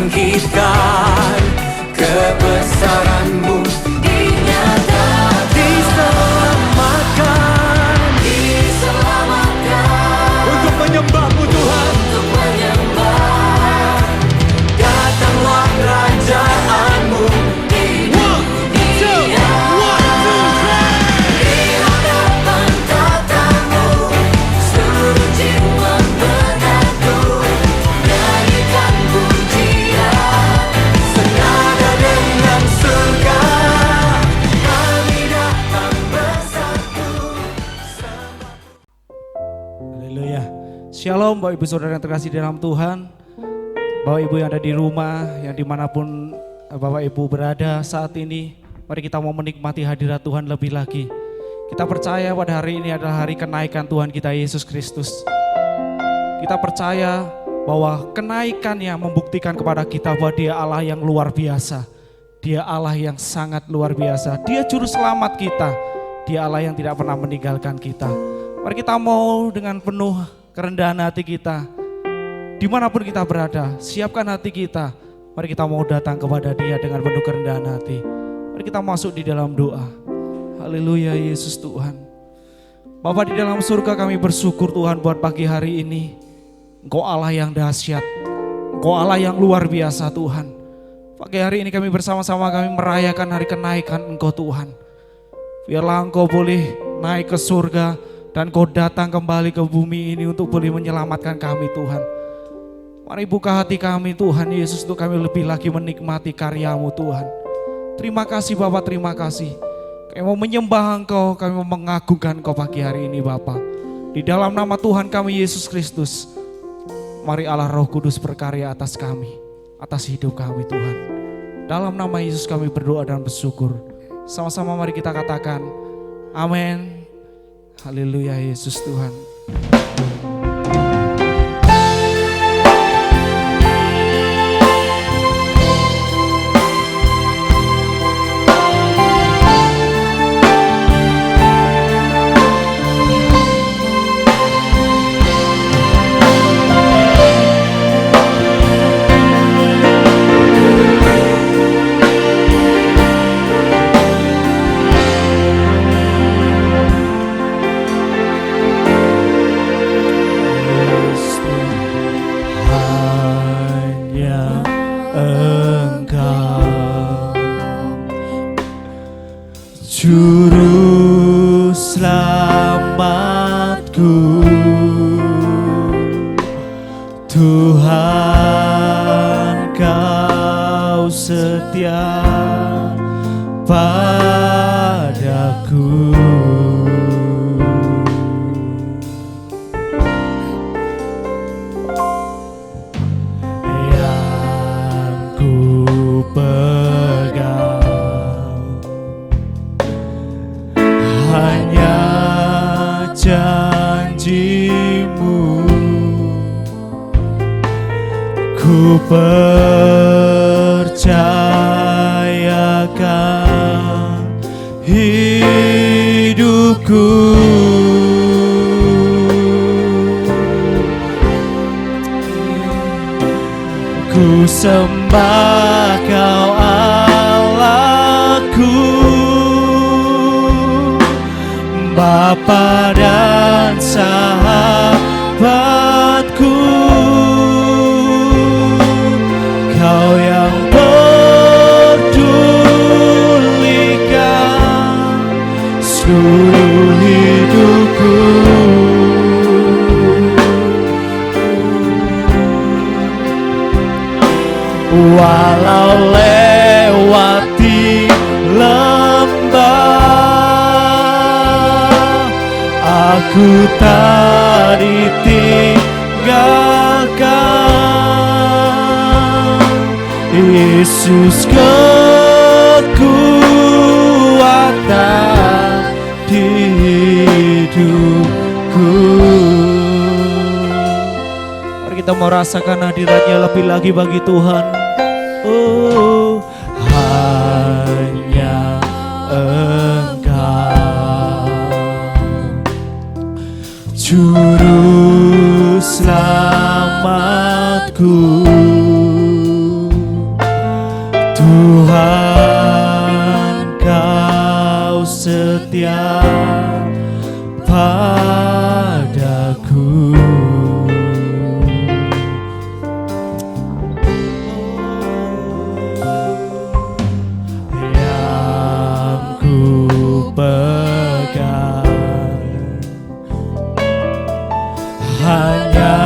bangkitkan, kebesaran-Mu dinyatakan, diselamatkan untuk menyembah-Mu Tuhan, untuk menyembah. Datanglah kerajaan-Mu di dunia, di hadapan tatamu seluruh jiwa mengagum, nyanyikan pujian senada dengan surga. Kami datang bersatu. Haleluya. Shalom Bapak Ibu Saudara yang terkasih di dalam Tuhan. Bapak Ibu yang ada di rumah, yang dimanapun Bapak Ibu berada saat ini, mari kita mau menikmati hadirat Tuhan lebih lagi. Kita percaya pada hari ini adalah hari kenaikan Tuhan kita Yesus Kristus. Kita percaya bahwa kenaikannya membuktikan kepada kita bahwa Dia Allah yang luar biasa. Dia Allah yang sangat luar biasa. Dia juru selamat kita. Dia Allah yang tidak pernah meninggalkan kita. Mari kita mau dengan penuh kerendahan hati kita, dimanapun kita berada, siapkan hati kita. Mari kita mau datang kepada Dia dengan penuh kerendahan hati. Mari kita masuk di dalam doa. Haleluya Yesus Tuhan. Bapa di dalam surga, kami bersyukur Tuhan buat pagi hari ini. Engkau Allah yang dahsyat, Engkau Allah yang luar biasa Tuhan. Pagi hari ini kami bersama-sama kami merayakan hari kenaikan Engkau Tuhan. Biarlah Engkau boleh naik ke surga dan Kau datang kembali ke bumi ini untuk boleh menyelamatkan kami Tuhan. Mari buka hati kami Tuhan Yesus untuk kami lebih lagi menikmati karya-Mu Tuhan. Terima kasih Bapak, terima kasih. Kami mau menyembah Engkau, kami mau mengagungkan Engkau pagi hari ini Bapak. Di dalam nama Tuhan kami Yesus Kristus, mari Allah Roh Kudus berkarya atas kami, atas hidup kami Tuhan. Dalam nama Yesus kami berdoa dan bersyukur. Sama-sama mari kita katakan, amin. Haleluya Yesus Tuhan. Juru selamatku, Tuhan Kau setia padaku. Yang ku pegang hanya janji-Mu, ku percayakan hidupku. Ku sembah Kau Allahku, Bapa dan sahabatku. Kau yang pedulikan seluruh hidupku. Walau lewati lembah, aku tak ditinggalkan. Yesus kekuatan di hidupku. Mari kita mau rasakan hadiratnya lebih lagi bagi Tuhan. Oh, hanya Engkau, Juru Selamatku, Tuhan, Kau setia padaku. Yang ku pegang hanya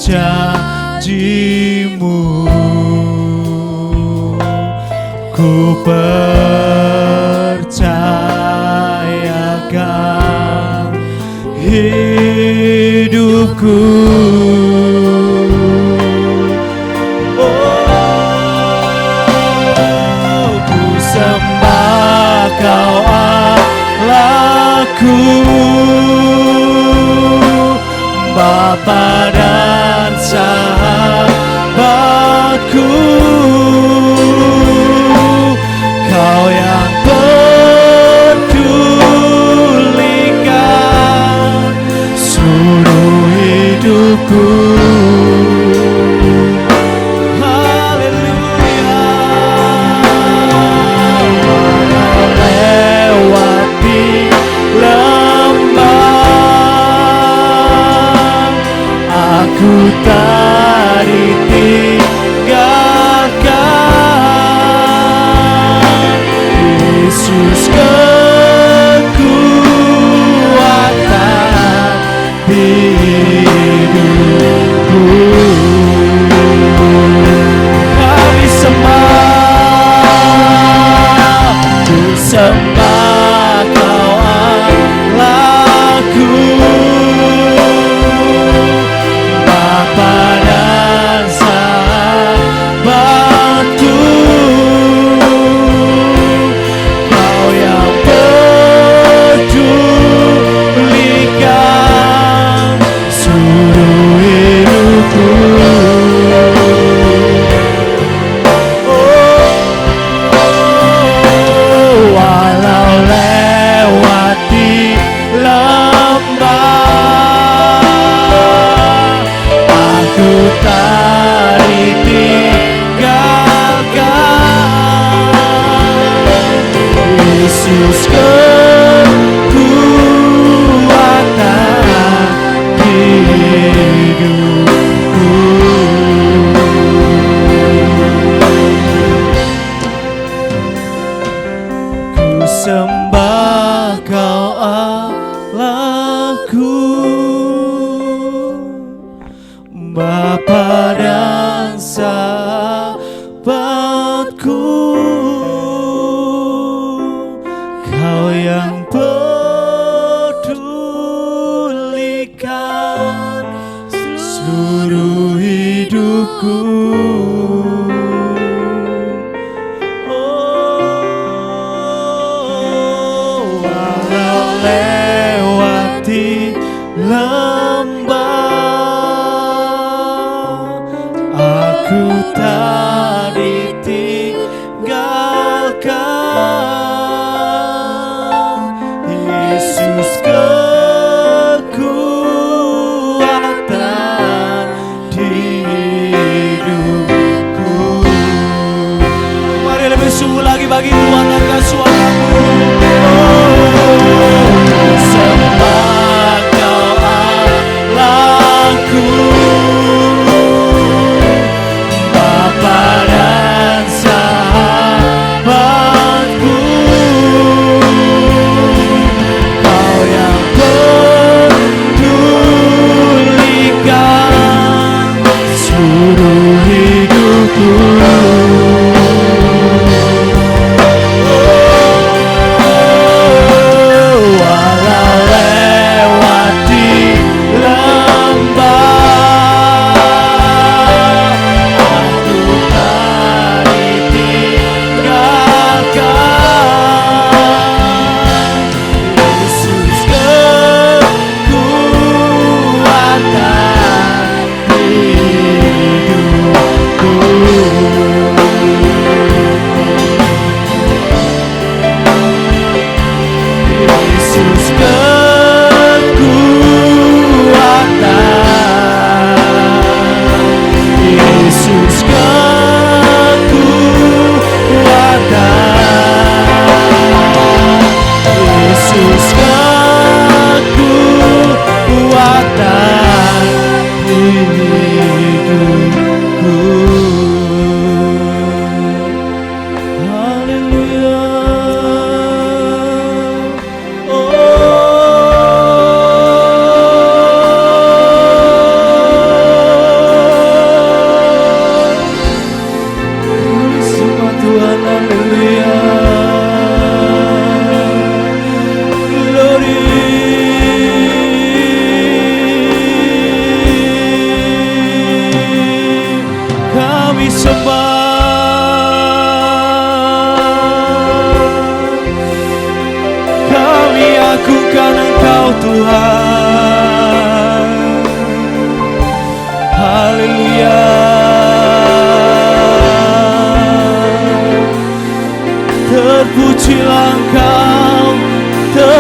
janji-Mu. Ku percayakan hidupku. Oh, ku sembah Kau Allahku, Bapa dan sahabatku. Kau yang pedulikan seluruh hidupku. Haleluya. Walau lewati lembah, aku tak ditinggalkan. Yesus kekuatan di hidupku. Kami sembah, ku sembah Kau Allahku, Bapa dan sahabatku. Kau yang pedulikan seluruh hidupku. Oh, walau lewati lembah, aku tak ditinggalkan. Yesus kekuatan di hidupku. Ku sembah Kau Allahku, Bapa dan sahabatku. Kau yang pedulikan seluruh hidupku. Oh, walau lewati lembah, aku tak ditinggalkan. Yesus kekuatan di hidupku. Mari lebih sungguh lagi bagi Tuhan angkat suaramu. Oh, sembah Kau Allahku, Bapa dan sahabatku. Kau yang pedulikan seluruh hidupku.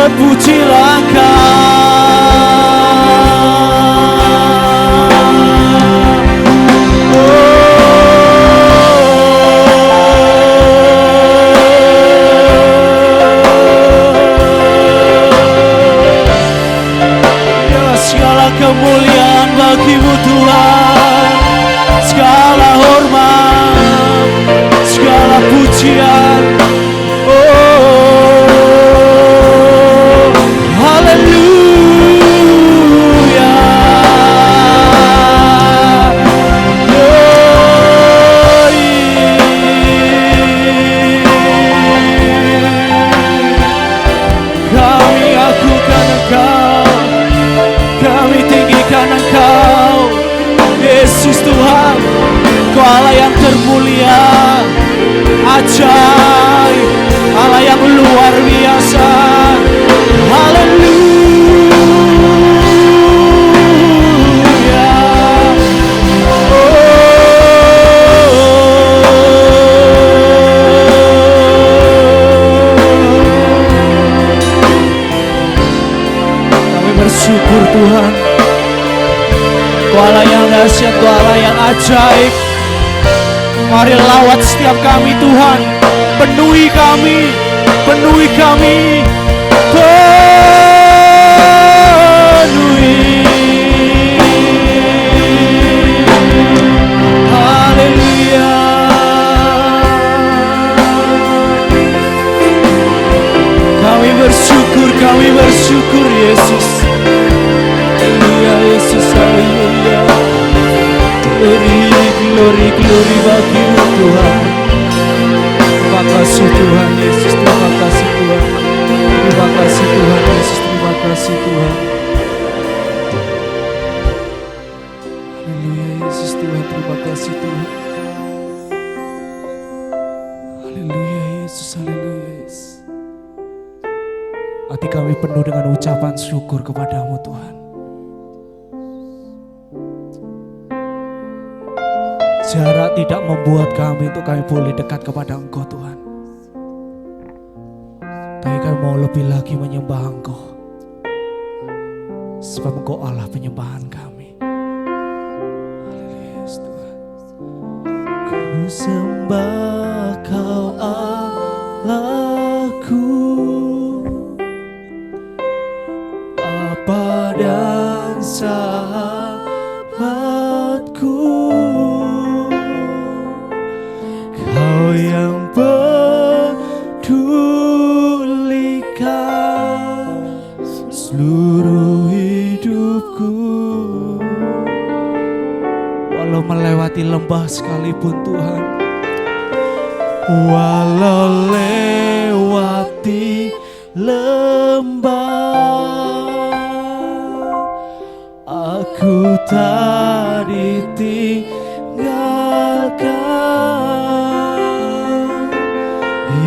terpujilah kemuliaan bagimu Tuhan, segala hormat, segala pujian. Oh, haleluya. Kami agukan Engkau, kami tinggikan Engkau, Yesus Tuhan. Kau Allah yang termulia, ajaib, Allah yang luar biasa. Haleluya. Kami bersyukur Tuhan, Kau Allah yang dahsyat, Kau Allah yang ajaib. Mari lawat setiap kami Tuhan, penuhi kami, penuhi kami, penuhi. Haleluya. Kami bersyukur Yesus. Haleluya Yesus, haleluya. Glory bagimu Tuhan. Terima kasih Tuhan Yesus, terima kasih Tuhan. Terima kasih Tuhan Yesus, terima kasih Tuhan. Haleluya Yesus Tuhan, terima kasih Tuhan. Haleluya Yesus, haleluya Yesus. Hati kami penuh dengan ucapan syukur kepadamu Tuhan. Jarak tidak membuat kami untuk kami boleh dekat kepada Engkau Tuhan. Tapi kami mau lebih lagi menyembah Engkau, sebab Engkau Allah penyembahan kami. Haleluya Tuhan. Ku sembah Kau Allahku, Bapa dan sahabatku. Kau yang pedulikan seluruh hidupku. Walau melewati lembah sekalipun Tuhan, walau lewati lembah, aku tak ditinggalkan.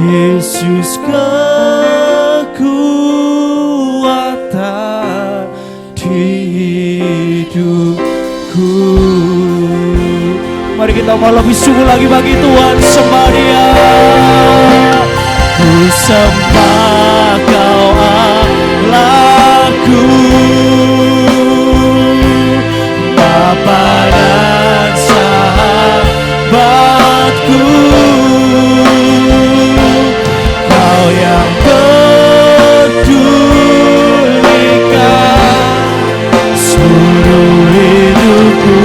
Yesus kekuatan hidupku. Mari kita mau lebih sungguh lagi bagi Tuhan, sembah Dia. Ku sembah Kau Allahku, Bapa dan sahabatku. Kau yang pedulikan seluruh hidupku.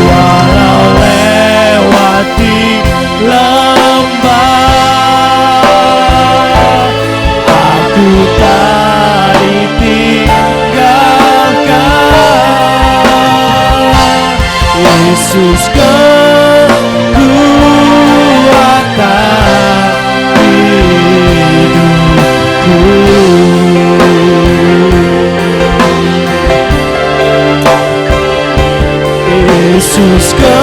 Walau lewati lembah, aku tak ditinggalkan. Yesus kekuatan hidupku. Yesus kekuatan,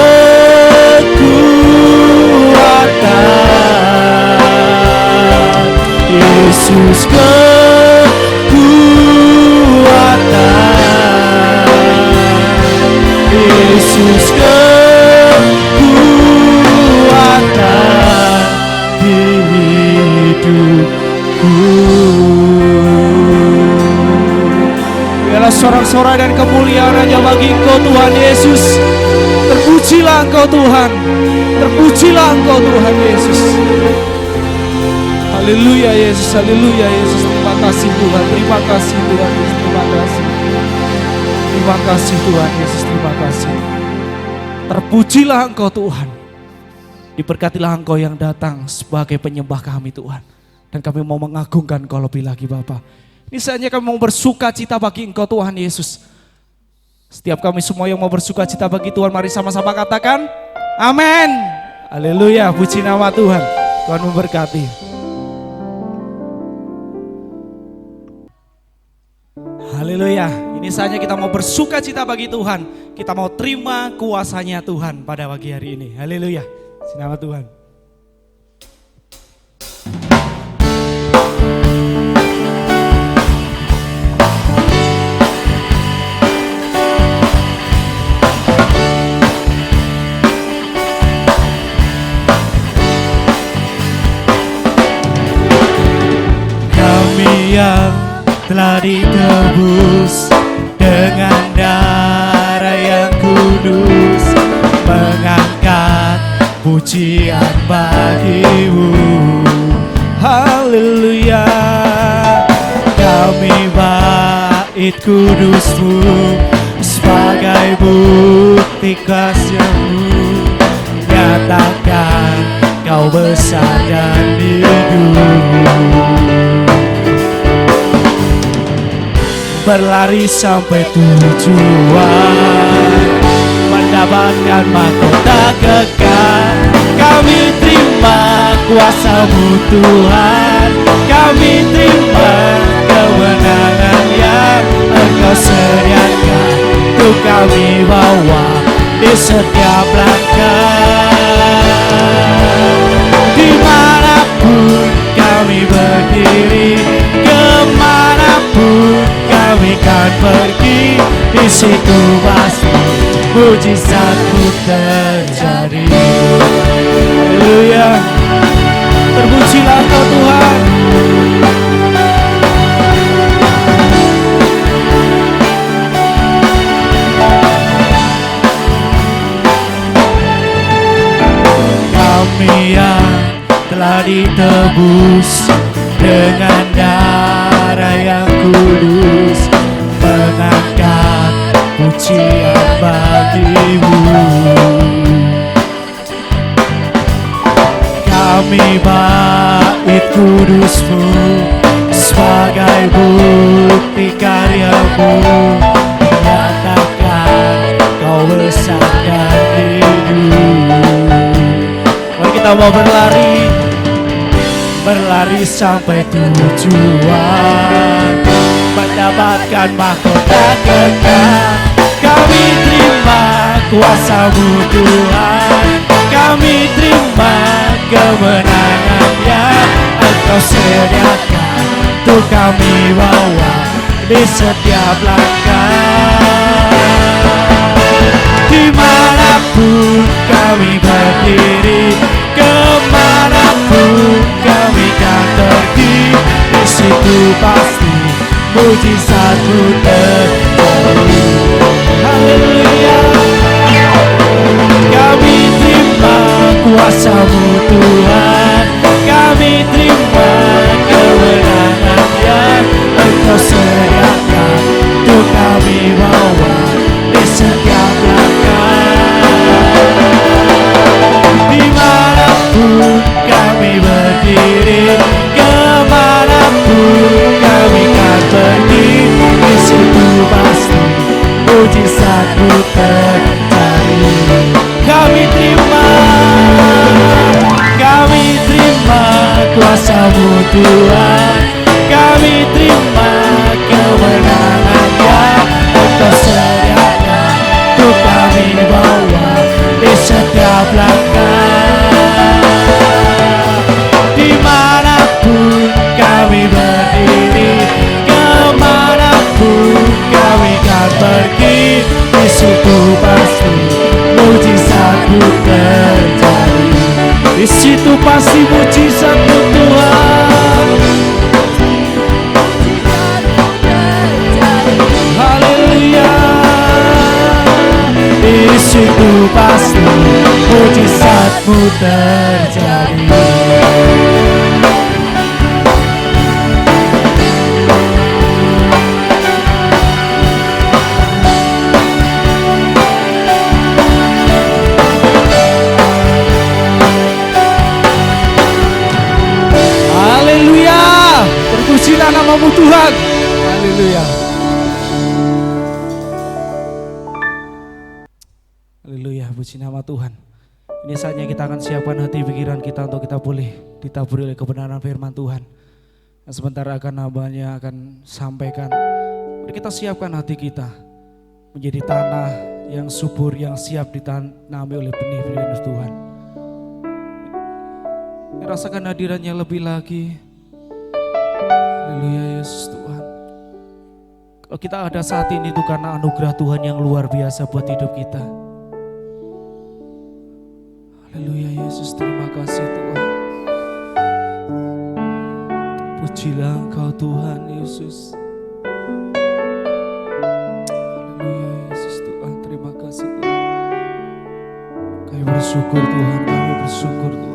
Yesus kekuatan, Yesus kekuatan. adalah sorak-sorai dan kemuliaan hanya bagi Engkau Tuhan Yesus. Terpujilah Engkau Tuhan. Terpujilah Engkau Tuhan Yesus. Haleluya Yesus, haleluya Yesus. Terima kasih Tuhan, terima kasih Tuhan Yesus, terima kasih. Terima kasih Tuhan Yesus, terima kasih. Terpujilah Engkau Tuhan. Diberkatilah Engkau yang datang sebagai penyembah kami Tuhan. Dan kami mau mengagungkan Engkau lebih lagi Bapa. Ini saatnya kami mau bersuka cita bagi Engkau Tuhan Yesus. Setiap kami semua yang mau bersuka cita bagi Tuhan, mari sama-sama katakan amin. Haleluya, puji nama Tuhan. Tuhan memberkati. Haleluya, ini saatnya kita mau bersuka cita bagi Tuhan. Kita mau terima kuasanya Tuhan pada pagi hari ini. Haleluya, puji nama Tuhan. Yang telah ditebus dengan darah yang kudus, mengangkat pujian bagimu. Haleluya, kami bait kudusmu sebagai bukti kasih-Mu. Nyatakan Kau besar dan hidup. Berlari sampai tujuan, mendapatkan mahkota kekal. Kami terima kuasa-Mu Tuhan, kami terima kemenangan yang Engkau sediakan. Untuk kami bawa di setiap langkah. Dimanapun kami berdiri, kemanapun kami kan pergi, di situ pasti mujizat-Mu terjadi. Haleluya, terpujilah Kau Tuhan. Kami yang telah ditebus dengan darah yang kudus, mengangkat pujian bagi-Mu. Kami bait kudus-Mu sebagai bukti karya-Mu. Nyatakan Kau besar dan hidup. Mari kita mau berlari sampai tujuan, mendapatkan mahkota kekal. Kami terima kuasa-Mu Tuhan, kami terima kemenangan yang Engkau sediakan. Untuk kami bawa di setiap langkah. Dimanapun kami berdiri, kemanapun kami kan pergi, di situ pasti mujizat-Mu terjadi. Haleluya, kami terima kuasa-Mu Tuhan, kami terima kemenangan yang Engkau sediakan. Untuk kami bawa di setiap langkah. Dimanapun kami berdiri, kemanapun kami kan pergi, di situ pasti mujizat-Mu terjadi. Kami terima kuasa-Mu Tuhan, kami terima kemenangan yang Engkau sediakan. Untuk kami bawa di setiap langkah. Dimanapun kami berdiri, kemanapun kami kan pergi, di situ pasti mujizat-Mu terjadi. Di situ pasti mujizat-Mu Tuhan. pasti mujizatmu terjadi. Haleluya, terpujilah namamu Tuhan. Haleluya. Haleluya, puji nama Tuhan. Ini saatnya kita akan siapkan hati pikiran kita untuk kita boleh ditaburi oleh kebenaran firman Tuhan. Dan sebentar akan hambanya akan sampaikan. Mari kita siapkan hati kita menjadi tanah yang subur, yang siap ditanami oleh benih-benih Tuhan. Rasakan hadirannya lebih lagi. Haleluya Yesus Tuhan. Kalau kita ada saat ini itu karena anugerah Tuhan yang luar biasa buat hidup kita. Haleluya Yesus, terima kasih Tuhan. Pujilah Engkau Tuhan Yesus. Haleluya Yesus Tuhan, terima kasih Tuhan. Kami bersyukur Tuhan, kami bersyukur Tuhan.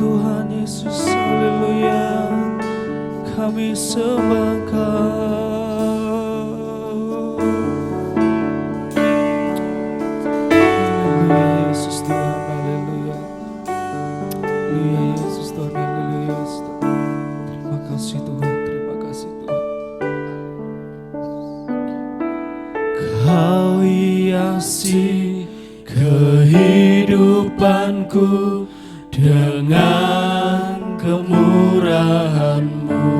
Tuhan Yesus, haleluya, kami sembah Engkau. Haleluya Yesus Tuhan, haleluya. Haleluya Yesus Tuhan, haleluya Yesus Tuhan. Terima kasih Tuhan, terima kasih Tuhan. Kau hiasi kehidupanku dengan kemurahan-Mu.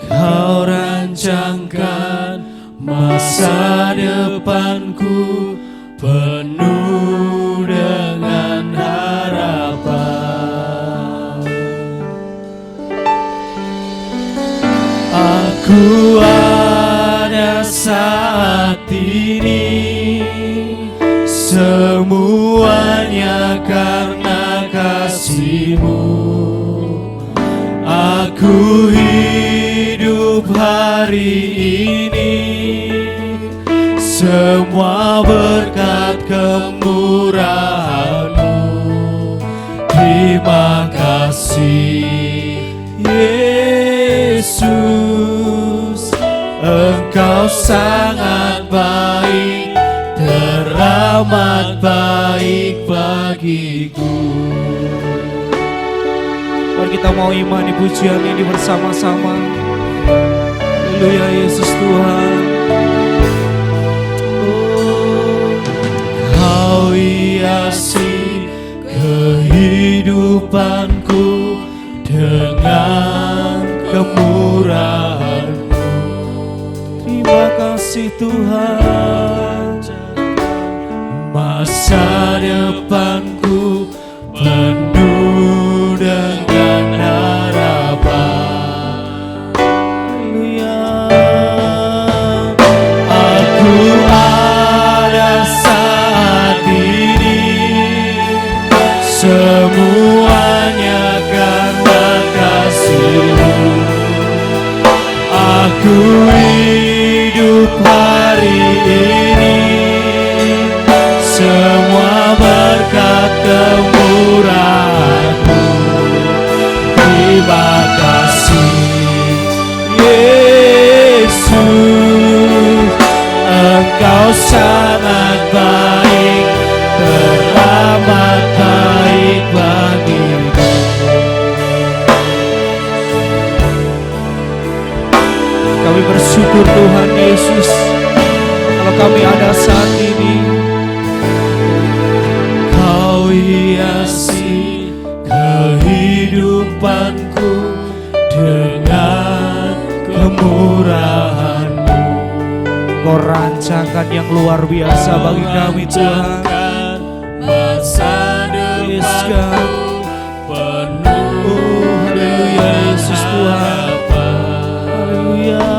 Kau rancangkan masa depanku penuh dengan harapan. Aku ada saat ini semuanya karena kasih-Mu. Aku hidup hari ini semua berkat kemurahan-Mu. Terima kasih Yesus, Engkau sangat baik, teramat baik bagiku. Mari kita mau imani pujian ini bersama-sama. Haleluya Yesus Tuhan. Oh, Kau hiasi kehidupanku dengan kemurahan-Mu. Terima kasih Tuhan. Masa depanku penuh dengan harapan. Haleluya. Aku ada saat ini semuanya karena kasih-Mu. Aku hidup hari ini semua berkat kemurahan-Mu. Terima kasih Yesus, Engkau sangat baik, teramat baik bagiku. Kami bersyukur Tuhan Yesus, kalau kami ada saat ini. Kau hiasi kehidupanku dengan kemurahan-Mu. Kau rancangkan yang luar biasa bagi kami Tuhan. Masa depanku penuh haleluya Yesus Tuhan. Haleluya.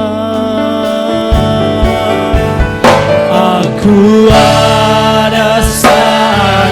Aku ada saat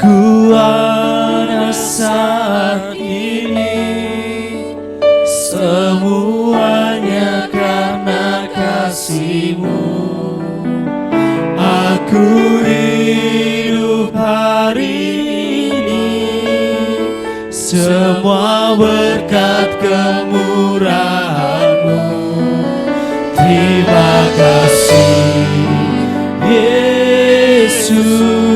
Aku ada saat ini, semuanya karena kasih-Mu. Aku hidup hari ini, semua berkat kemurahan-Mu. Terima kasih Yesus,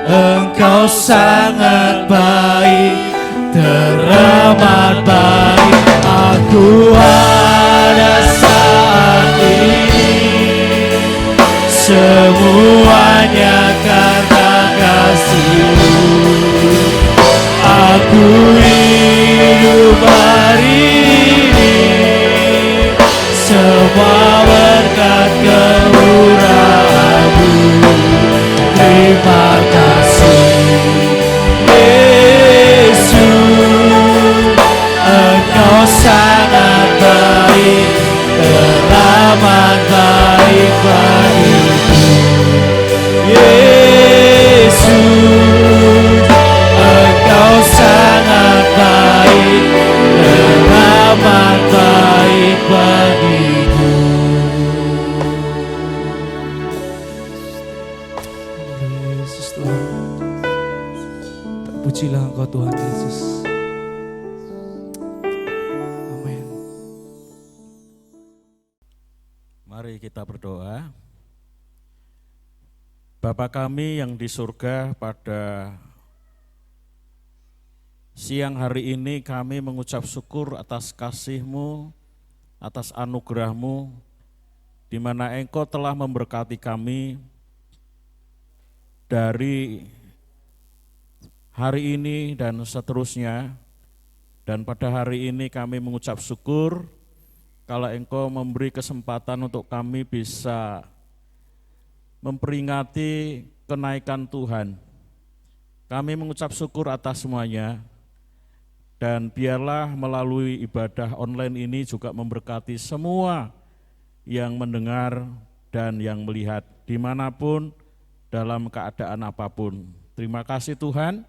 Engkau sangat baik, teramat baik. Aku ada saat ini, semuanya karena kasih-Mu. Aku hidup hari ini, semua berkat kemurahan-Mu. Terima kasih Yesus, Engkau sangat baik, teramat baik bagiku. Yesus, Engkau sangat baik, teramat baik bagiku. Yesus Tuhan, terpujilah Engkau Tuhan Yesus. Amin. Mari kita berdoa. Bapa kami yang di surga, pada siang hari ini kami mengucap syukur atas kasih-Mu, atas anugerah-Mu, di mana Engkau telah memberkati kami dari hari ini dan seterusnya. Dan pada hari ini kami mengucap syukur kalau Engkau memberi kesempatan untuk kami bisa memperingati kenaikan Tuhan. Kami mengucap syukur atas semuanya, dan biarlah melalui ibadah online ini juga memberkati semua yang mendengar dan yang melihat dimanapun, dalam keadaan apapun. Terima kasih Tuhan,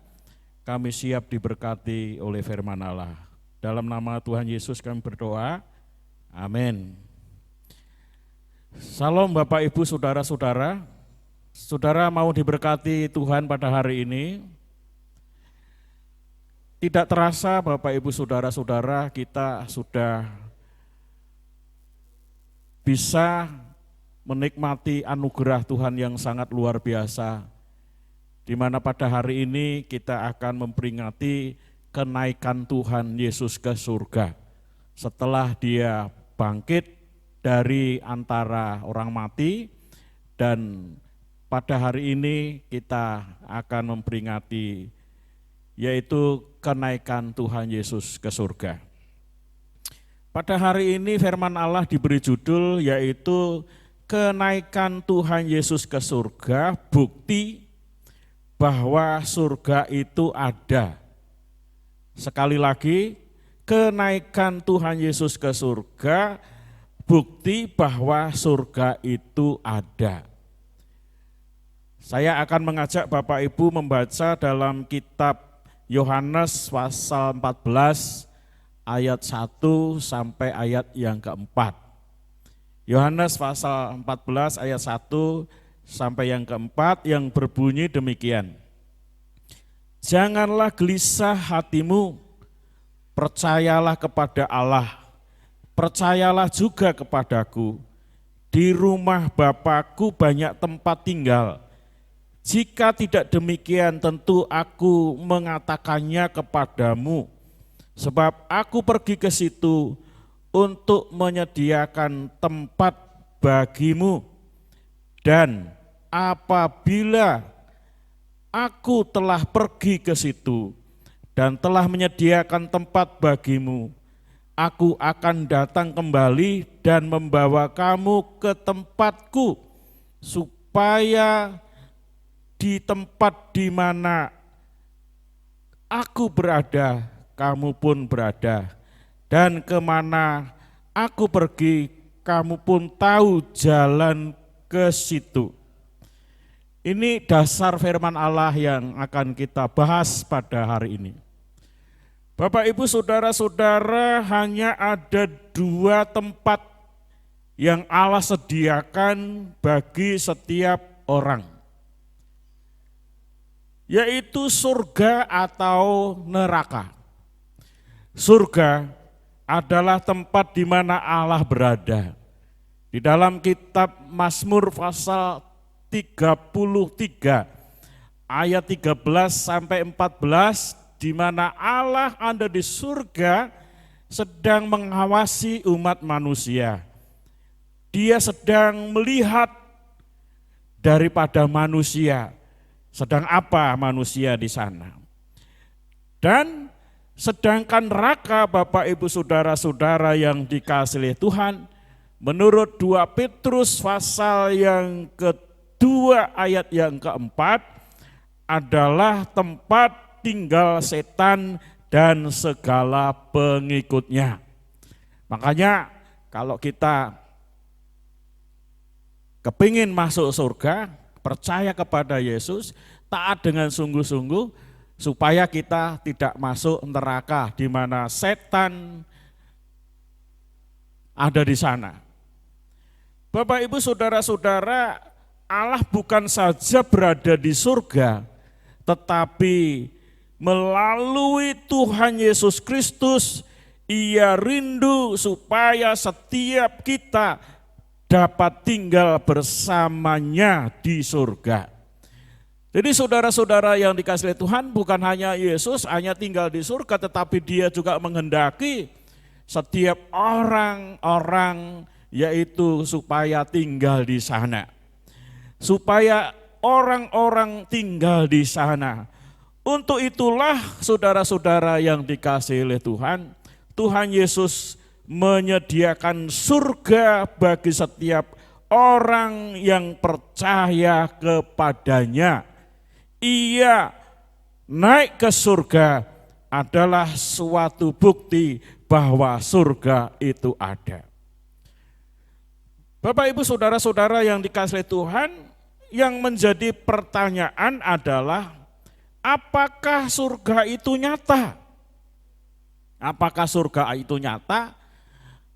kami siap diberkati oleh firman Allah. Dalam nama Tuhan Yesus kami berdoa, amin. Salam Bapak Ibu Saudara-saudara. Saudara mau diberkati Tuhan pada hari ini. Tidak terasa Bapak Ibu Saudara-saudara, kita sudah bisa menikmati anugerah Tuhan yang sangat luar biasa, di mana pada hari ini kita akan memperingati kenaikan Tuhan Yesus ke surga setelah Dia bangkit dari antara orang mati. Dan pada hari ini kita akan memperingati yaitu kenaikan Tuhan Yesus ke surga. Pada hari ini firman Allah diberi judul yaitu kenaikan Tuhan Yesus ke surga, bukti bahwa surga itu ada. Sekali lagi, kenaikan Tuhan Yesus ke surga, bukti bahwa surga itu ada. Saya akan mengajak Bapak Ibu membaca dalam kitab Yohanes pasal 14 ayat 1 sampai ayat yang keempat. Yohanes pasal 14 ayat 1 sampai yang keempat yang berbunyi demikian. Janganlah gelisah hatimu, percayalah kepada Allah, percayalah juga kepadaku. Di rumah Bapa-Ku banyak tempat tinggal. Jika tidak demikian tentu aku mengatakannya kepadamu, sebab aku pergi ke situ untuk menyediakan tempat bagimu. Dan apabila aku telah pergi ke situ dan telah menyediakan tempat bagimu, aku akan datang kembali dan membawa kamu ke tempatku, supaya di tempat di mana aku berada, kamu pun berada. Dan kemana aku pergi, kamu pun tahu jalan ke situ. Ini dasar firman Allah yang akan kita bahas pada hari ini. Bapak Ibu Saudara-saudara, hanya ada dua tempat yang Allah sediakan bagi setiap orang, yaitu surga atau neraka. Surga adalah tempat di mana Allah berada. Di dalam kitab Mazmur pasal 33 ayat 13 sampai 14, di mana Allah ada di surga sedang mengawasi umat manusia. Dia sedang melihat daripada manusia, sedang apa manusia di sana. Dan sedangkan neraka, Bapak Ibu Saudara-saudara yang dikasihi Tuhan, menurut 2 Petrus pasal yang kedua ayat yang keempat, adalah tempat tinggal setan dan segala pengikutnya. Makanya kalau kita kepingin masuk surga, percaya kepada Yesus, taat dengan sungguh-sungguh, supaya kita tidak masuk neraka di mana setan ada di sana. Bapak Ibu Saudara-saudara, Allah bukan saja berada di surga, tetapi melalui Tuhan Yesus Kristus, Ia rindu supaya setiap kita dapat tinggal bersamanya di surga. Jadi saudara-saudara yang dikasihi Tuhan, bukan hanya Yesus hanya tinggal di surga, tetapi Dia juga menghendaki setiap orang-orang yaitu supaya tinggal di sana. Supaya orang-orang tinggal di sana. Untuk itulah saudara-saudara yang dikasihi oleh Tuhan, Tuhan Yesus menyediakan surga bagi setiap orang yang percaya kepadanya. Ia naik ke surga adalah suatu bukti bahwa surga itu ada. Bapak Ibu Saudara-saudara yang dikasihi Tuhan, yang menjadi pertanyaan adalah apakah surga itu nyata? Apakah surga itu nyata?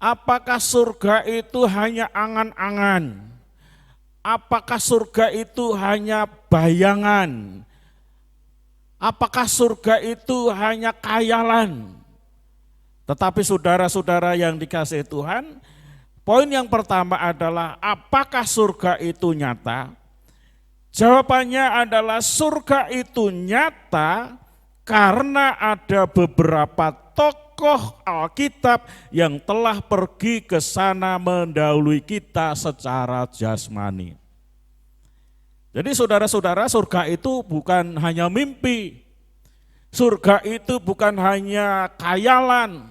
Apakah surga itu hanya angan-angan? Apakah surga itu hanya bayangan? Apakah surga itu hanya khayalan? Tetapi saudara-saudara yang dikasihi Tuhan, poin yang pertama adalah apakah surga itu nyata? Jawabannya adalah surga itu nyata karena ada beberapa tokoh Alkitab yang telah pergi ke sana mendahului kita secara jasmani. Jadi saudara-saudara, surga itu bukan hanya mimpi. Surga itu bukan hanya khayalan.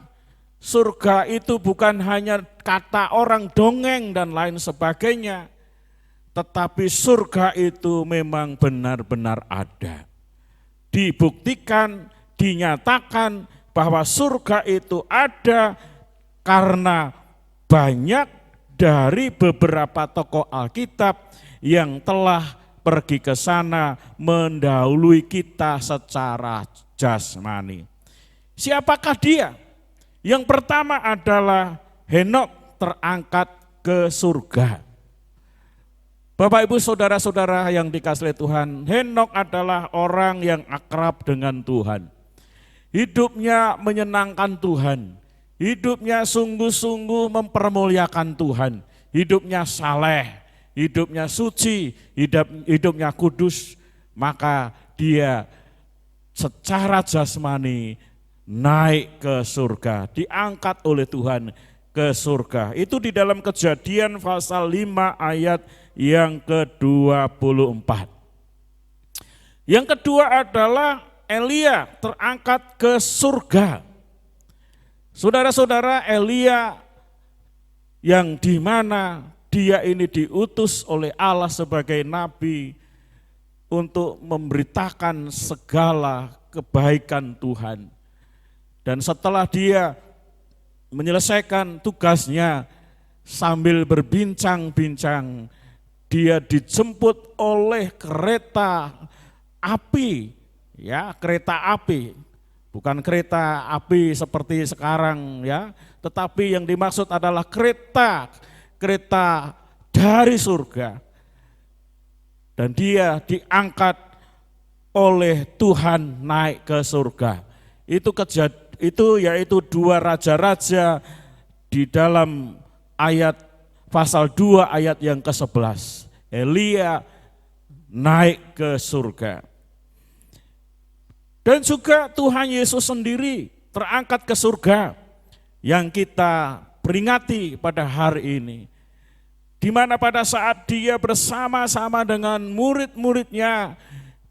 Surga itu bukan hanya kata orang dongeng dan lain sebagainya. Tetapi surga itu memang benar-benar ada. Dibuktikan, dinyatakan bahwa surga itu ada karena banyak dari beberapa tokoh Alkitab yang telah pergi ke sana mendahului kita secara jasmani. Siapakah dia? Yang pertama adalah Henokh terangkat ke surga. Bapak Ibu Saudara-saudara yang dikasihi Tuhan, Henokh adalah orang yang akrab dengan Tuhan. Hidupnya menyenangkan Tuhan, hidupnya sungguh-sungguh mempermuliakan Tuhan, hidupnya saleh, hidupnya suci, hidupnya kudus, maka dia secara jasmani naik ke surga, diangkat oleh Tuhan ke surga. Itu di dalam Kejadian pasal 5 ayat yang ke-24. Yang kedua adalah Elia terangkat ke surga. Saudara-saudara, Elia yang di mana dia ini diutus oleh Allah sebagai nabi untuk memberitakan segala kebaikan Tuhan. Dan setelah dia menyelesaikan tugasnya sambil berbincang-bincang dia dijemput oleh kereta api, ya, kereta api. Bukan kereta api seperti sekarang ya, tetapi yang dimaksud adalah kereta dari surga. Dan dia diangkat oleh Tuhan naik ke surga. Itu yaitu dua raja-raja di dalam ayat pasal 2 ayat yang ke-11. Elia naik ke surga. Dan juga Tuhan Yesus sendiri terangkat ke surga yang kita peringati pada hari ini. Di mana pada saat dia bersama-sama dengan murid-muridnya,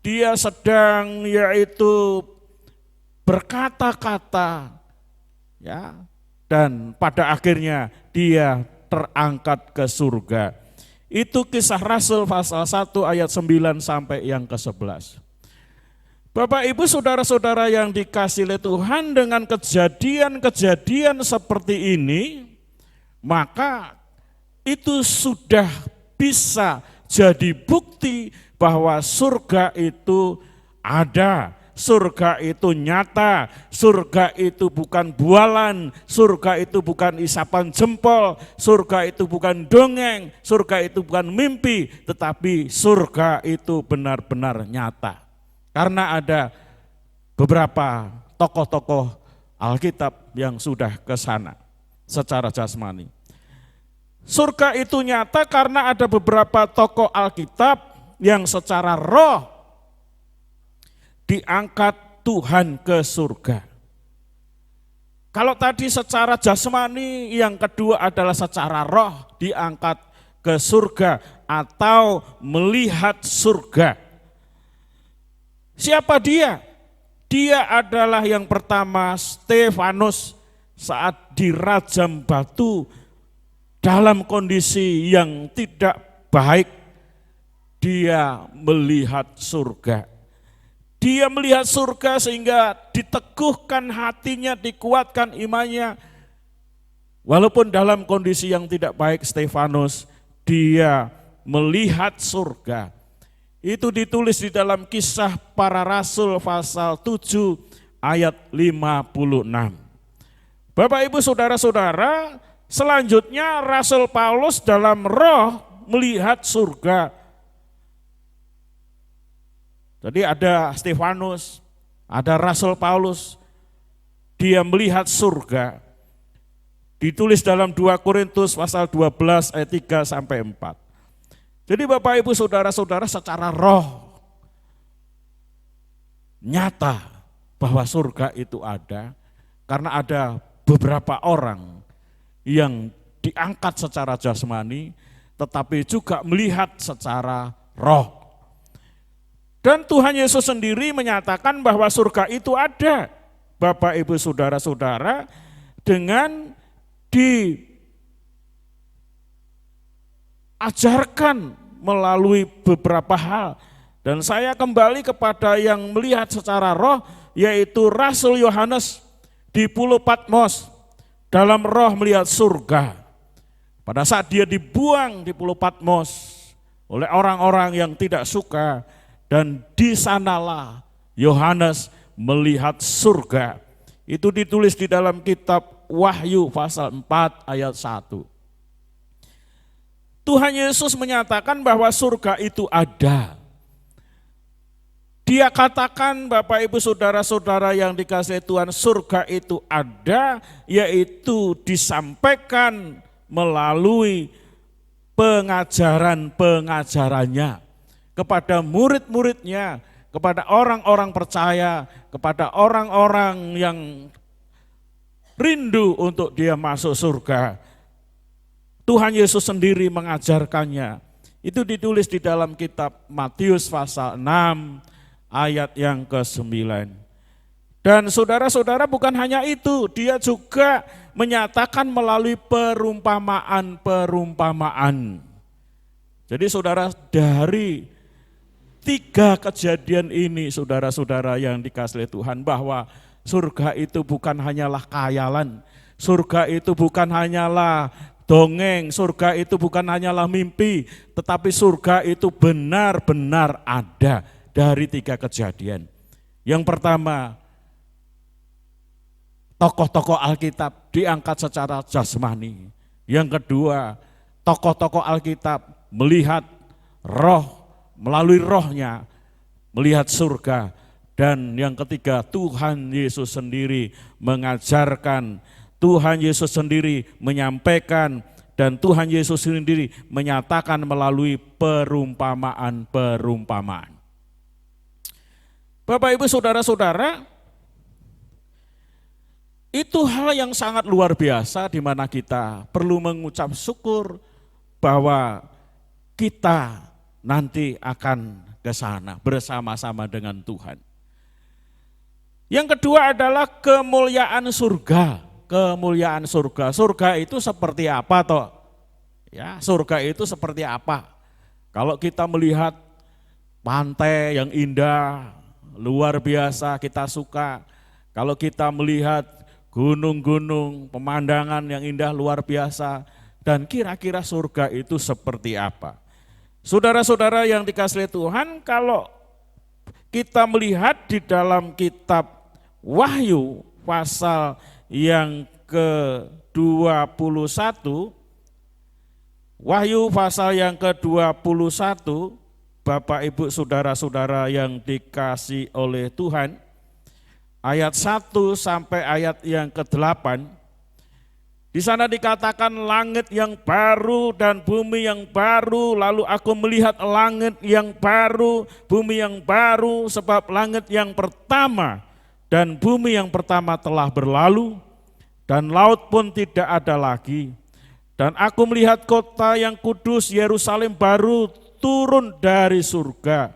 dia sedang yaitu berkata-kata, ya, dan pada akhirnya dia terangkat ke surga. Itu Kisah Rasul pasal 1 ayat 9 sampai yang ke-11. Bapak Ibu saudara-saudara yang dikasihi oleh Tuhan, dengan kejadian-kejadian seperti ini, maka itu sudah bisa jadi bukti bahwa surga itu ada. Surga itu nyata, surga itu bukan bualan, surga itu bukan isapan jempol, surga itu bukan dongeng, surga itu bukan mimpi, tetapi surga itu benar-benar nyata. Karena ada beberapa tokoh-tokoh Alkitab yang sudah ke sana secara jasmani. Surga itu nyata karena ada beberapa tokoh Alkitab yang secara roh diangkat Tuhan ke surga. Kalau tadi secara jasmani, yang kedua adalah secara roh diangkat ke surga atau melihat surga. Siapa dia? Dia adalah yang pertama Stefanus saat dirajam batu dalam kondisi yang tidak baik. Dia melihat surga. Dia melihat surga sehingga diteguhkan hatinya, dikuatkan imannya. Walaupun dalam kondisi yang tidak baik Stefanus, dia melihat surga. Itu ditulis di dalam Kisah Para Rasul pasal 7 ayat 56. Bapak Ibu saudara-saudara, selanjutnya Rasul Paulus dalam roh melihat surga. Jadi ada Stefanus, ada Rasul Paulus, dia melihat surga. Ditulis dalam 2 Korintus pasal 12 ayat 3 sampai 4. Jadi Bapak Ibu saudara-saudara, secara roh nyata bahwa surga itu ada, karena ada beberapa orang yang diangkat secara jasmani tetapi juga melihat secara roh. Dan Tuhan Yesus sendiri menyatakan bahwa surga itu ada, Bapak Ibu saudara-saudara, dengan diajarkan melalui beberapa hal. Dan saya kembali kepada yang melihat secara roh, yaitu Rasul Yohanes di Pulau Patmos, dalam roh melihat surga. Pada saat dia dibuang di Pulau Patmos oleh orang-orang yang tidak suka, dan di sanalah Yohanes melihat surga. Itu ditulis di dalam kitab Wahyu pasal 4 ayat 1. Tuhan Yesus menyatakan bahwa surga itu ada. Dia katakan, Bapak Ibu saudara-saudara yang dikasihi Tuhan, surga itu ada, yaitu disampaikan melalui pengajaran-pengajarannya kepada murid-muridnya, kepada orang-orang percaya, kepada orang-orang yang rindu untuk dia masuk surga. Tuhan Yesus sendiri mengajarkannya. Itu ditulis di dalam kitab Matius pasal 6 ayat yang ke-9. Dan saudara-saudara, bukan hanya itu, dia juga menyatakan melalui perumpamaan-perumpamaan. Jadi saudara, dari 3 kejadian ini, saudara-saudara yang dikasihi Tuhan, bahwa surga itu bukan hanyalah khayalan, surga itu bukan hanyalah dongeng, surga itu bukan hanyalah mimpi, tetapi surga itu benar-benar ada dari 3 kejadian. Yang pertama, tokoh-tokoh Alkitab diangkat secara jasmani. Yang kedua, tokoh-tokoh Alkitab melihat roh, melalui rohnya, melihat surga. Dan yang ketiga, Tuhan Yesus sendiri mengajarkan, Tuhan Yesus sendiri menyampaikan, dan Tuhan Yesus sendiri menyatakan melalui perumpamaan-perumpamaan. Bapak, Ibu, Saudara-saudara, itu hal yang sangat luar biasa di mana kita perlu mengucap syukur bahwa kita nanti akan ke sana bersama-sama dengan Tuhan. Yang kedua adalah kemuliaan surga. Kemuliaan surga. Surga itu seperti apa toh? Ya, surga itu seperti apa? Kalau kita melihat pantai yang indah, luar biasa, kita suka. Kalau kita melihat gunung-gunung, pemandangan yang indah luar biasa, dan kira-kira surga itu seperti apa? Saudara-saudara yang dikasihi Tuhan, kalau kita melihat di dalam kitab Wahyu pasal yang ke-21, Wahyu pasal yang ke-21, Bapak Ibu Saudara-saudara yang dikasihi oleh Tuhan, ayat 1 sampai ayat yang ke-8, di sana dikatakan langit yang baru dan bumi yang baru, lalu aku melihat langit yang baru, bumi yang baru, sebab langit yang pertama dan bumi yang pertama telah berlalu, dan laut pun tidak ada lagi. Dan aku melihat kota yang kudus Yerusalem baru turun dari surga,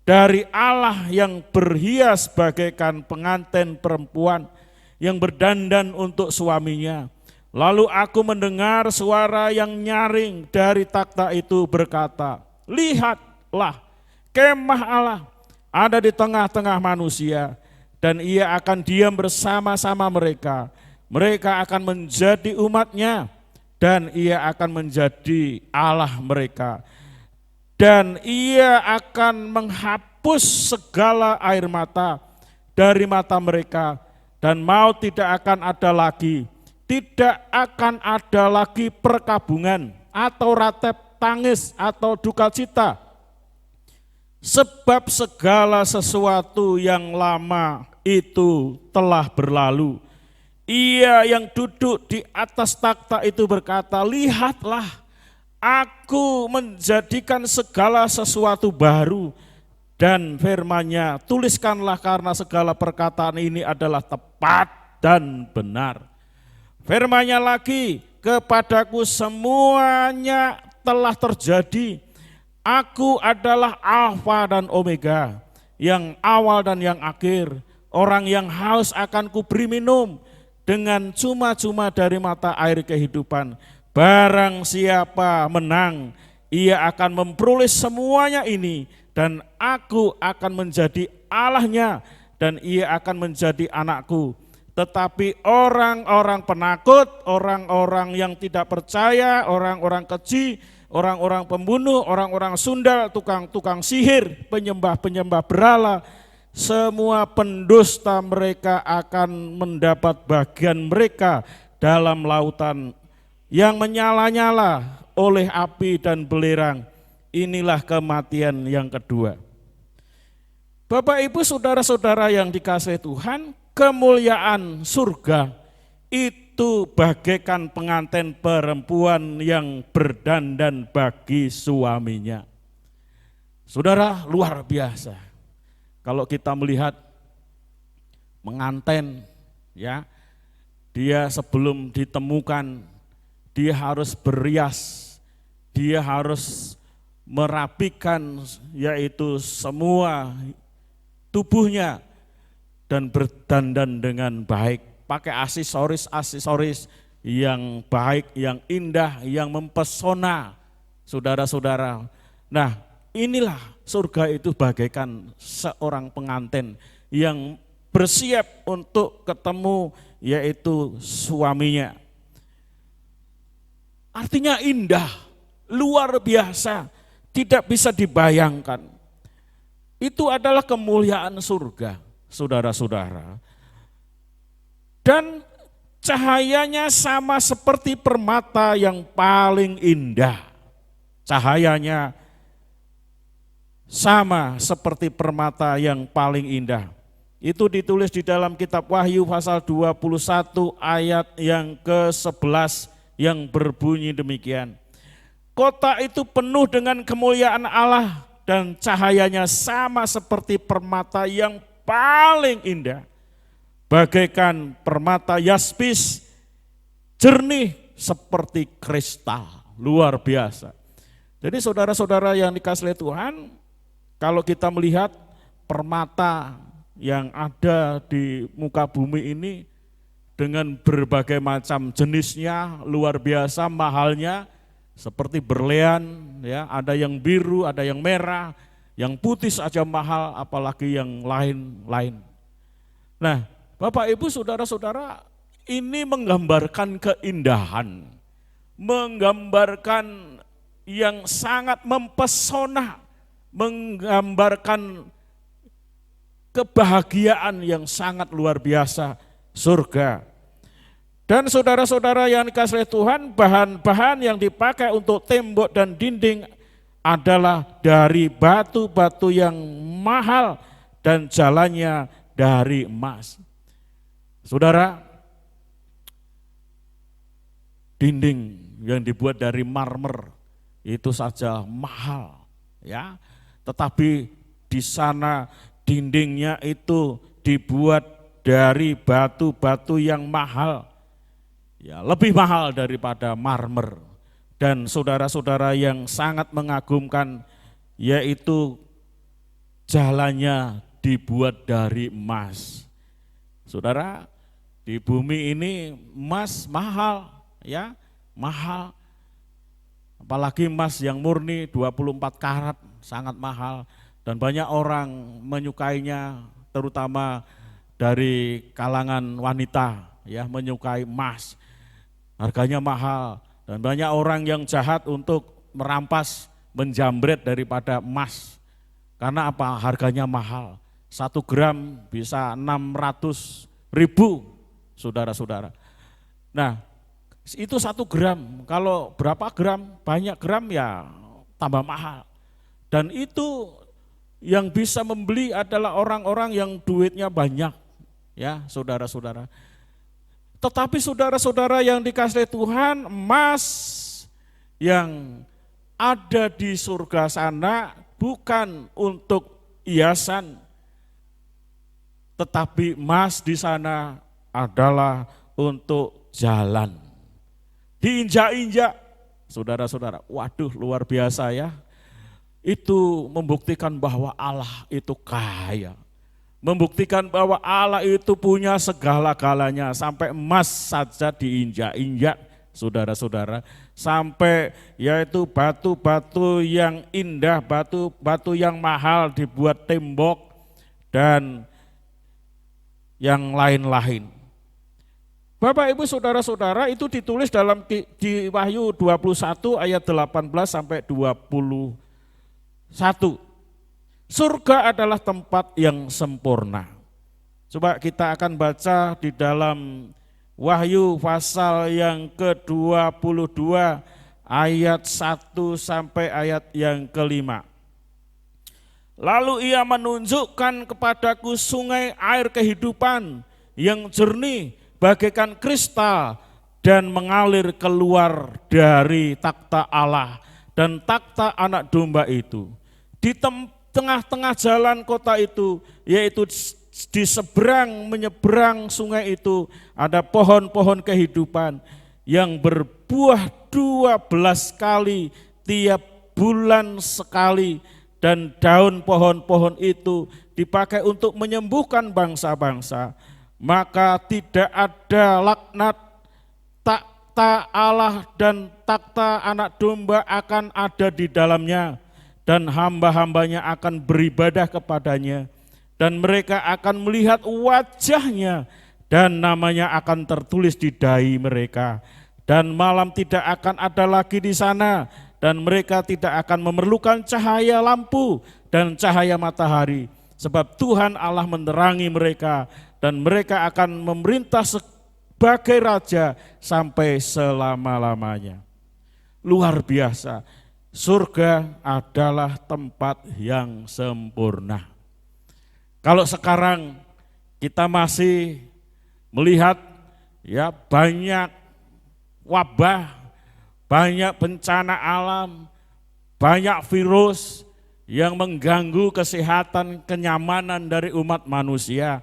dari Allah yang berhias bagaikan pengantin perempuan yang berdandan untuk suaminya. Lalu aku mendengar suara yang nyaring dari takhta itu berkata, lihatlah, kemah Allah ada di tengah-tengah manusia, dan ia akan diam bersama-sama mereka. Mereka akan menjadi umatnya, dan ia akan menjadi Allah mereka. Dan ia akan menghapus segala air mata dari mata mereka, dan maut tidak akan ada lagi. Tidak akan ada lagi perkabungan atau ratep tangis atau duka cita. Sebab segala sesuatu yang lama itu telah berlalu. Ia yang duduk di atas takhta itu berkata, lihatlah, aku menjadikan segala sesuatu baru. Dan firman-Nya, tuliskanlah karena segala perkataan ini adalah tepat dan benar. Firman-Nya lagi, kepadaku semuanya telah terjadi. Aku adalah Alfa dan Omega, yang awal dan yang akhir. Orang yang haus akan kuberi minum dengan cuma-cuma dari mata air kehidupan. Barang siapa menang, ia akan memperoleh semuanya ini, dan aku akan menjadi Allahnya, dan ia akan menjadi anakku. Tetapi orang-orang penakut, orang-orang yang tidak percaya, orang-orang keji, orang-orang pembunuh, orang-orang sundal, tukang-tukang sihir, penyembah-penyembah berhala, semua pendusta mereka akan mendapat bagian mereka dalam lautan yang menyala-nyala oleh api dan belerang. Inilah kematian yang kedua. Bapak, Ibu, Saudara-saudara yang dikasihi Tuhan, kemuliaan surga itu bagaikan pengantin perempuan yang berdandan bagi suaminya. Saudara, luar biasa. Kalau kita melihat pengantin, ya, dia sebelum ditemukan, dia harus berias, dia harus merapikan yaitu semua tubuhnya, dan berdandan dengan baik, pakai aksesoris yang baik, yang indah, yang mempesona, saudara-saudara. Nah, inilah surga itu bagaikan seorang pengantin yang bersiap untuk ketemu yaitu suaminya. Artinya indah, luar biasa, tidak bisa dibayangkan. Itu adalah kemuliaan surga, saudara-saudara. Dan cahayanya sama seperti permata yang paling indah. Cahayanya sama seperti permata yang paling indah. Itu ditulis di dalam kitab Wahyu pasal 21 ayat yang ke-11 yang berbunyi demikian. Kota itu penuh dengan kemuliaan Allah dan cahayanya sama seperti permata yang paling indah. Bagaikan permata yaspis, jernih seperti kristal, luar biasa. Jadi saudara-saudara yang dikasihi oleh Tuhan, kalau kita melihat permata yang ada di muka bumi ini dengan berbagai macam jenisnya, luar biasa mahalnya, seperti berlian, ya, ada yang biru, ada yang merah, yang putih saja mahal, apalagi yang lain-lain. Nah, Bapak Ibu saudara-saudara, ini menggambarkan keindahan, menggambarkan yang sangat mempesona, menggambarkan kebahagiaan yang sangat luar biasa, surga. Dan saudara-saudara yang dikasihi Tuhan, bahan-bahan yang dipakai untuk tembok dan dinding adalah dari batu-batu yang mahal dan jalannya dari emas. Saudara, dinding yang dibuat dari marmer itu saja mahal, ya. Tetapi di sana dindingnya itu dibuat dari batu-batu yang mahal, ya, lebih mahal daripada marmer. Dan saudara-saudara yang sangat mengagumkan, yaitu jalannya dibuat dari emas. Saudara, di bumi ini emas mahal, ya, mahal. Apalagi emas yang murni 24 karat, sangat mahal. Dan banyak orang menyukainya, terutama dari kalangan wanita, ya, menyukai emas. Harganya mahal dan banyak orang yang jahat untuk merampas, menjamret daripada emas. Karena apa? Harganya mahal. 1 gram bisa 600.000, saudara-saudara. Nah, itu 1 gram. Kalau berapa gram, banyak gram ya tambah mahal. Dan itu yang bisa membeli adalah orang-orang yang duitnya banyak, ya, saudara-saudara. Tetapi saudara-saudara yang dikasihi Tuhan, emas yang ada di surga sana bukan untuk hiasan, tetapi emas di sana adalah untuk jalan. Diinjak-injak, saudara-saudara, waduh luar biasa, ya. Itu membuktikan bahwa Allah itu kaya. Membuktikan bahwa Allah itu punya segala-galanya, sampai emas saja diinjak-injak, saudara-saudara. Sampai yaitu batu-batu yang indah, batu-batu yang mahal dibuat tembok dan yang lain-lain. Bapak Ibu saudara-saudara, itu ditulis dalam di Wahyu 21 ayat 18 sampai 21. Surga adalah tempat yang sempurna. Coba kita akan baca di dalam Wahyu pasal yang ke-22 ayat 1 sampai ayat yang ke-5. Lalu ia menunjukkan kepadaku sungai air kehidupan yang jernih bagaikan kristal dan mengalir keluar dari takhta Allah dan takhta anak domba itu. Di tengah-tengah jalan kota itu, yaitu di seberang menyeberang sungai itu, ada pohon-pohon kehidupan yang berbuah 12 kali tiap bulan sekali, dan daun pohon-pohon itu dipakai untuk menyembuhkan bangsa-bangsa. Maka tidak ada laknat, takhta Allah dan takhta anak domba akan ada di dalamnya, dan hamba-hambanya akan beribadah kepadanya, dan mereka akan melihat wajahnya, dan namanya akan tertulis di dahi mereka. dan malam tidak akan ada lagi di sana, dan mereka tidak akan memerlukan cahaya lampu dan cahaya matahari, sebab Tuhan Allah menerangi mereka, dan mereka akan memerintah sebagai raja sampai selama-lamanya. Luar biasa, surga adalah tempat yang sempurna. Kalau sekarang kita masih melihat ya banyak wabah, banyak bencana alam, banyak virus yang mengganggu kesehatan, kenyamanan dari umat manusia.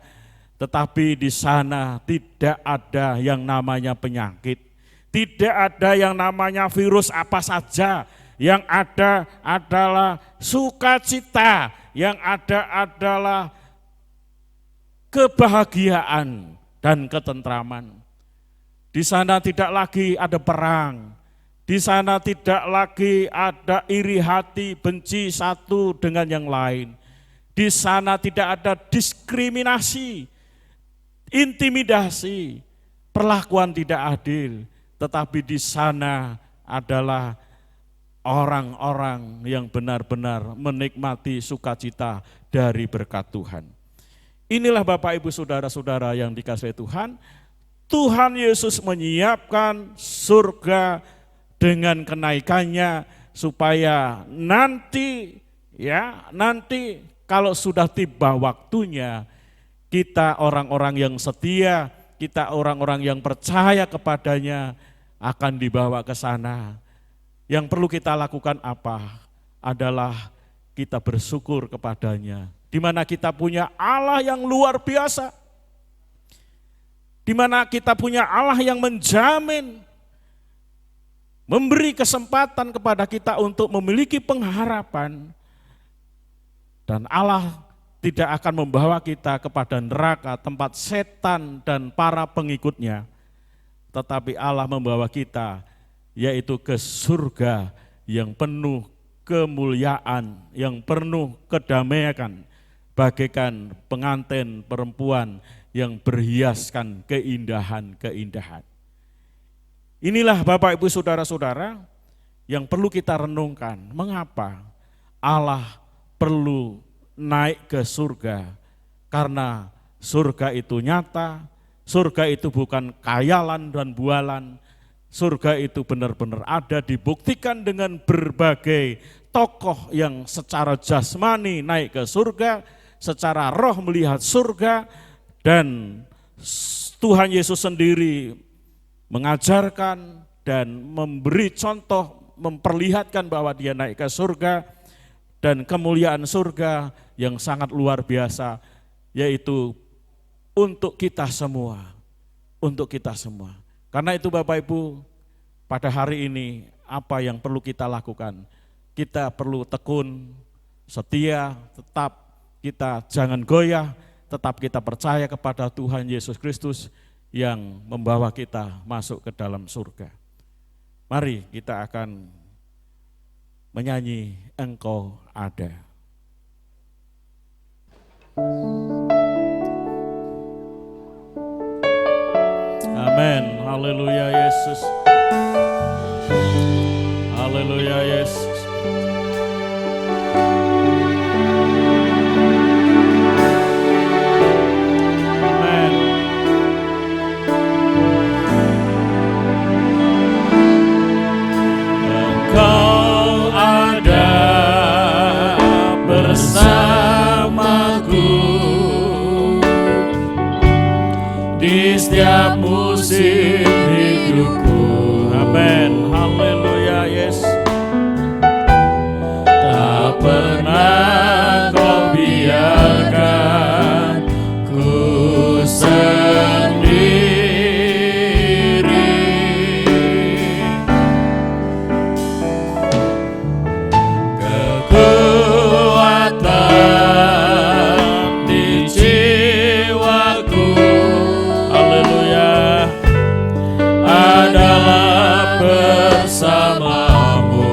Tetapi di sana tidak ada yang namanya penyakit, tidak ada yang namanya virus apa saja. Yang ada adalah sukacita, yang ada adalah kebahagiaan dan ketentraman. Di sana tidak lagi ada perang, di sana tidak lagi ada iri hati, benci satu dengan yang lain. Di sana tidak ada diskriminasi, intimidasi, perlakuan tidak adil, tetapi di sana adalah orang-orang yang benar-benar menikmati sukacita dari berkat Tuhan. Inilah Bapak Ibu Saudara-saudara yang dikasihi Tuhan, Tuhan Yesus menyiapkan surga dengan kenaikannya supaya nanti kalau sudah tiba waktunya, kita orang-orang yang setia, kita orang-orang yang percaya kepadanya akan dibawa ke sana. Yang perlu kita lakukan apa? Adalah kita bersyukur kepadanya. Di mana kita punya Allah yang luar biasa. Di mana kita punya Allah yang menjamin, memberi kesempatan kepada kita untuk memiliki pengharapan. Dan Allah tidak akan membawa kita kepada neraka, tempat setan dan para pengikutnya. Tetapi Allah membawa kita yaitu ke surga yang penuh kemuliaan, yang penuh kedamaian, bagaikan pengantin perempuan yang berhiaskan keindahan-keindahan. Inilah Bapak Ibu Saudara-saudara yang perlu kita renungkan. Mengapa Allah perlu naik ke surga? Karena surga itu nyata, surga itu bukan khayalan dan bualan, surga itu benar-benar ada, dibuktikan dengan berbagai tokoh yang secara jasmani naik ke surga, secara roh melihat surga, dan Tuhan Yesus sendiri mengajarkan dan memberi contoh, memperlihatkan bahwa dia naik ke surga, dan kemuliaan surga yang sangat luar biasa, yaitu untuk kita semua, untuk kita semua. Karena itu Bapak Ibu, pada hari ini apa yang perlu kita lakukan? Kita perlu tekun, setia, tetap kita jangan goyah, tetap kita percaya kepada Tuhan Yesus Kristus yang membawa kita masuk ke dalam surga. Mari kita akan menyanyi Engkau Ada. Amin. Haleluya Yesus. Haleluya Yesus. Amin. Engkau ada bersamaku di setiap musim hidupku. Amin. Haleluya Yesus. Tak pernah kau biarkan ku sendiri. Kekuatan di jiwaku, haleluya, adalah bersamamu.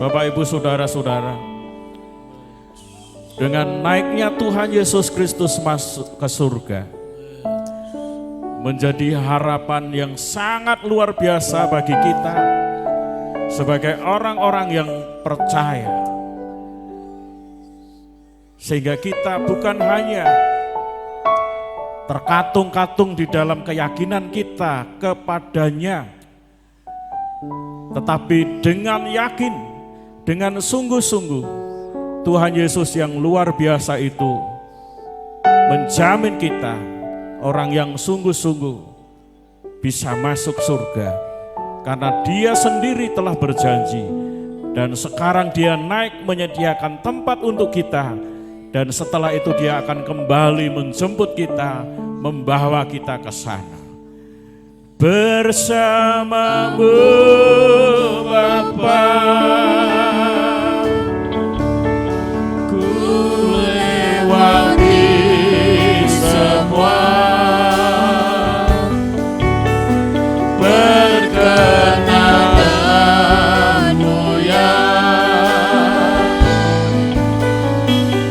Bapak Ibu Saudara-saudara, dengan naiknya Tuhan Yesus Kristus masuk ke surga, menjadi harapan yang sangat luar biasa bagi kita sebagai orang-orang yang percaya. Sehingga kita bukan hanya terkatung-katung di dalam keyakinan kita kepadanya, tetapi dengan yakin, dengan sungguh-sungguh, Tuhan Yesus yang luar biasa itu menjamin kita, orang yang sungguh-sungguh, bisa masuk surga. Karena Dia sendiri telah berjanji, dan sekarang Dia naik menyediakan tempat untuk kita, dan setelah itu Dia akan kembali menjemput kita, membawa kita ke sana. Bersamamu Bapa, ku lewati semua, berkenanmu ya,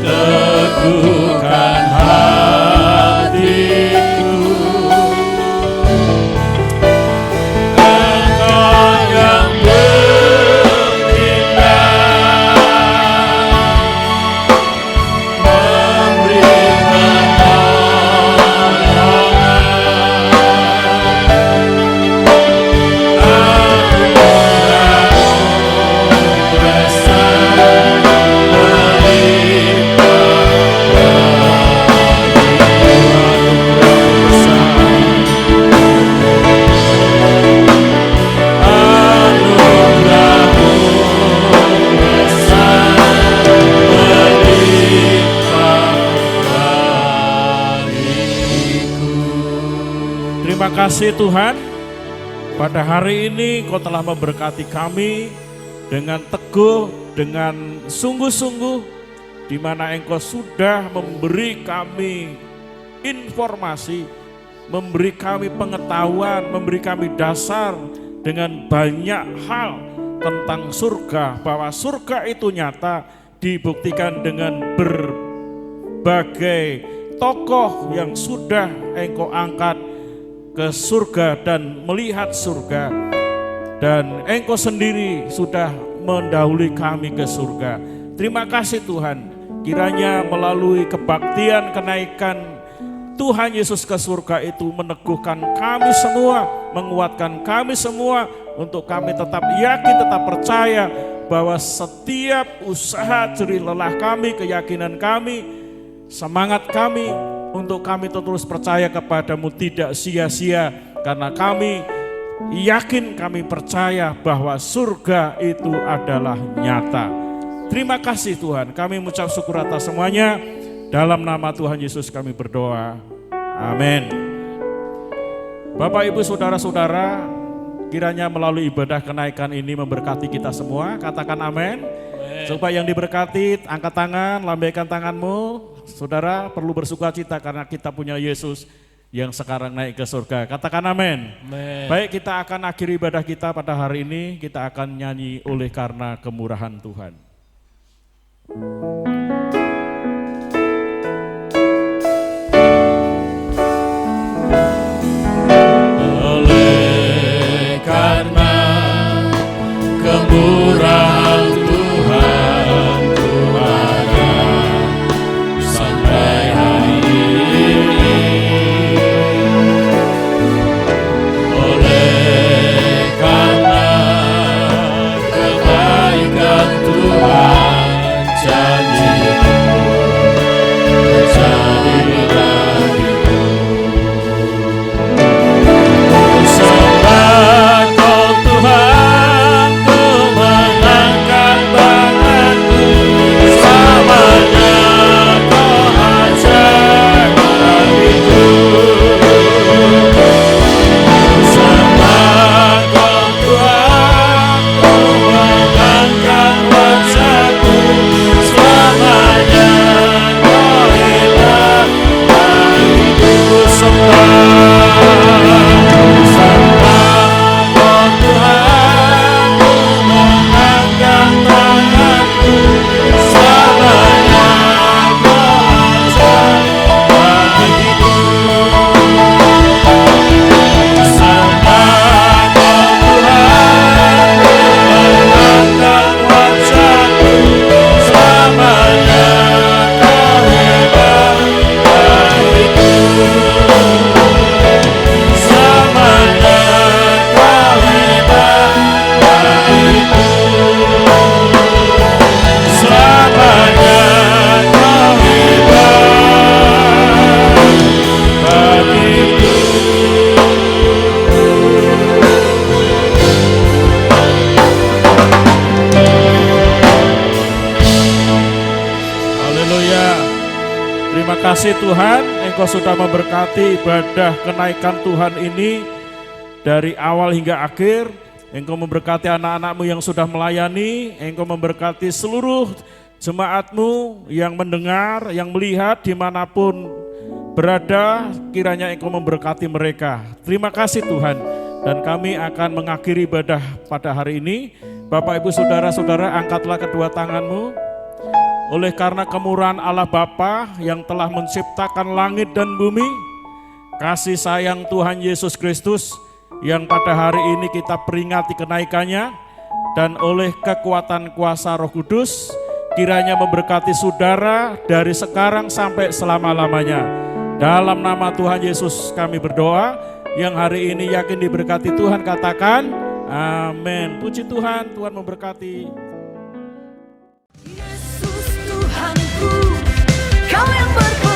teguhkan hatiku. Engkau yang bertindak, memberi Terima kasih Tuhan, pada hari ini Kau telah memberkati kami dengan teguh, dengan sungguh-sungguh, di mana Engkau sudah memberi kami informasi, memberi kami pengetahuan, memberi kami dasar dengan banyak hal tentang surga, bahwa surga itu nyata, dibuktikan dengan berbagai tokoh yang sudah Engkau angkat ke surga dan melihat surga, dan Engkau sendiri sudah mendahului kami ke surga. Terima kasih Tuhan, kiranya melalui kebaktian kenaikan Tuhan Yesus ke surga itu meneguhkan kami semua, menguatkan kami semua, untuk kami tetap yakin, tetap percaya bahwa setiap usaha jerih lelah kami, keyakinan kami, semangat kami, untuk kami terus percaya kepadamu tidak sia-sia, karena kami yakin, kami percaya bahwa surga itu adalah nyata. Terima kasih Tuhan, kami mengucap syukur atas semuanya. Dalam nama Tuhan Yesus kami berdoa, amin. Bapak Ibu Saudara-saudara, kiranya melalui ibadah kenaikan ini memberkati kita semua, katakan amin. Supaya yang diberkati, angkat tangan, lambaikan tanganmu. Saudara perlu bersuka cita karena kita punya Yesus yang sekarang naik ke surga. Katakan amin. Baik, kita akan akhiri ibadah kita pada hari ini. Kita akan nyanyi oleh karena kemurahan Tuhan. Oleh karena kemurahan Tuhan, sampai hari ini, oleh karena kebaikan Tuhan, janji-Mu jadilah hidup. Sembah Kau Tuhan, kemenangan kasih Tuhan, Engkau sudah memberkati ibadah kenaikan Tuhan ini dari awal hingga akhir. Engkau memberkati anak-anak-Mu yang sudah melayani, Engkau memberkati seluruh jemaat-Mu yang mendengar, yang melihat dimanapun berada, kiranya Engkau memberkati mereka. Terima kasih Tuhan, dan kami akan mengakhiri ibadah pada hari ini. Bapak Ibu Saudara-saudara, angkatlah kedua tangan-Mu. Oleh karena kemurahan Allah Bapa yang telah menciptakan langit dan bumi, kasih sayang Tuhan Yesus Kristus yang pada hari ini kita peringati kenaikannya, dan oleh kekuatan kuasa Roh Kudus, kiranya memberkati saudara dari sekarang sampai selama-lamanya. Dalam nama Tuhan Yesus kami berdoa, yang hari ini yakin diberkati Tuhan, katakan amin. Puji Tuhan, Tuhan memberkati. Yesus Tuhanku, Kau yang berkuasa.